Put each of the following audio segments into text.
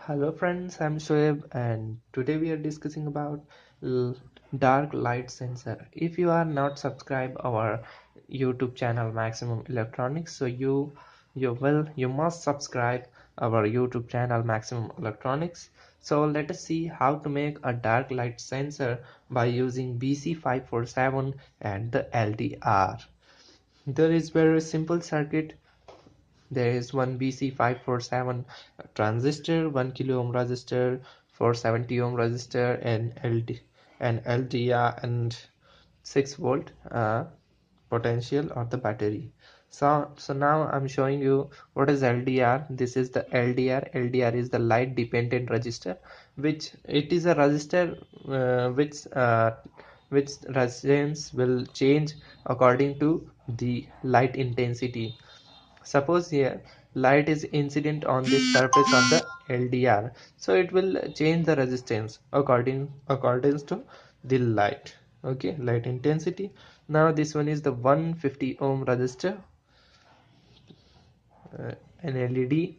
Hello friends, I'm Shoaib and today we are discussing about l- dark light sensor. If you are not subscribed our YouTube channel Maximum Electronics, so you must subscribe our YouTube channel Maximum Electronics. So let us see how to make a dark light sensor by using BC547 and the LDR. There is very simple circuit. There is one BC547 transistor, 1 kilo ohm resistor, 470 ohm resistor, and LDR and 6 volt potential or the battery. So now I'm showing you what is LDR. This is the LDR. LDR is the light dependent resistor, which it is a resistor which resistance will change according to the light intensity. Suppose here light is incident on the surface of the LDR, so it will change the resistance according to the light. Okay, light intensity. Now this one is the 150 ohm resistor, an LED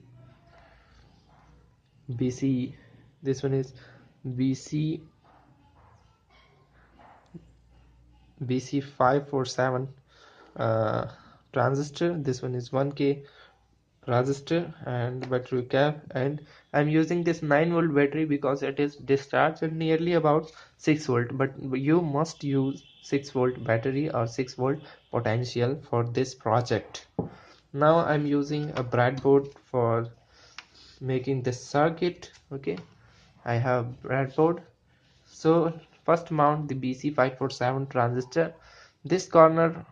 BC. This one is BC BC547 uh, transistor. This one is 1K resistor and battery cap, and I'm using this 9 volt battery because it is discharged at nearly about 6 volt, but you must use 6 volt battery or 6 volt potential for this project. Now I'm using a breadboard for making this circuit. Okay, I have breadboard. So first mount the BC547 transistor. This corner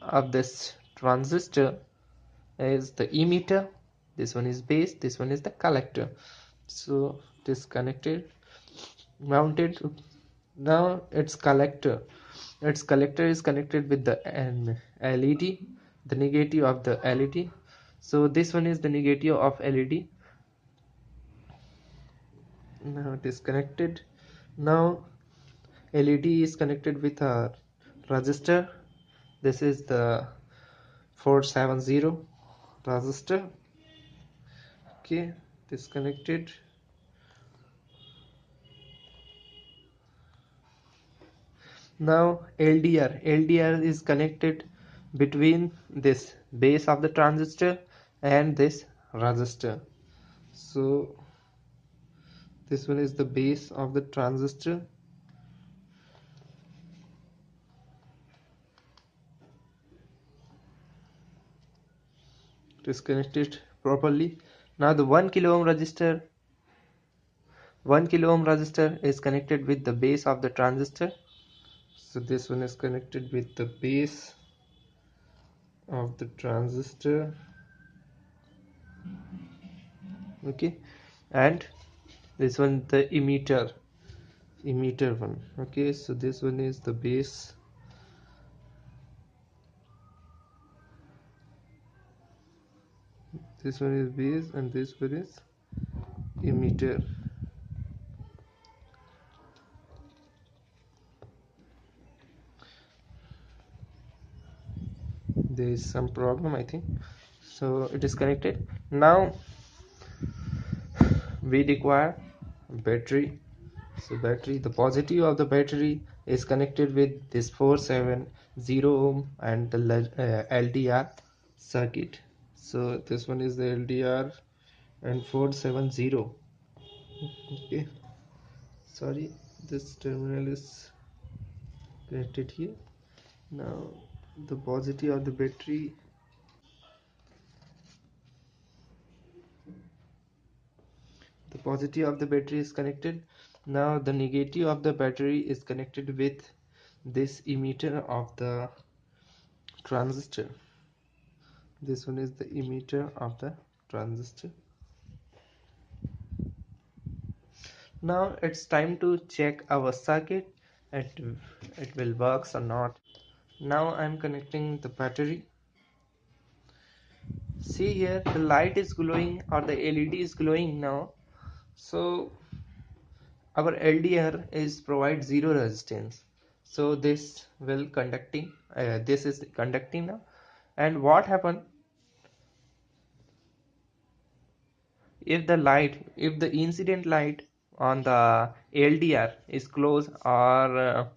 of this transistor is the emitter, this one is base, this one is the collector. So disconnected, mounted. Now its collector is connected with the LED, the negative of the LED. So this one is the negative of LED. Now disconnected. Now LED is connected with a resistor. This is the 470 resistor. Okay, disconnected. Now LDR is connected between this base of the transistor and this resistor. So this one is the base of the transistor. Disconnected properly. Now the 1 kilo ohm resistor is connected with the base of the transistor. So this one is connected with the base of the transistor. Okay, and this one the emitter one. Okay, so this one is the base, this one is base, and this one is emitter. There is some problem, I think. So it is connected. Now we require battery. So battery, the positive of the battery is connected with this 470 ohm and the LDR circuit. So this one is the LDR and 470. Okay, sorry, this terminal is connected here. Now the positive of the battery, is connected. Now the negative of the battery is connected with this emitter of the transistor. This one is the emitter of the transistor. Now it's time to check our circuit, it, it will works or not. Now I'm connecting the battery. See here, the light is glowing or the LED is glowing now. So our LDR is provide zero resistance, so this will conducting, this is conducting now. And what happened, if the incident light on the LDR is close, or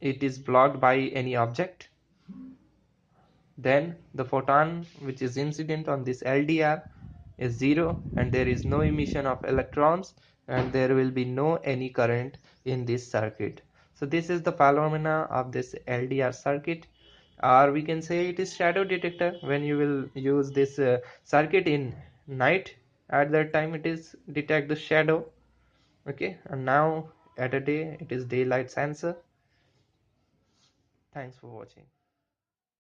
it is blocked by any object, then the photon which is incident on this LDR is zero, and there is no emission of electrons, and there will be no any current in this circuit. So this is the phenomena of this LDR circuit, or we can say it is shadow detector. When you will use this circuit in night, at that time it is detect the shadow. Okay, and now at a day it is daylight sensor. Thanks for watching.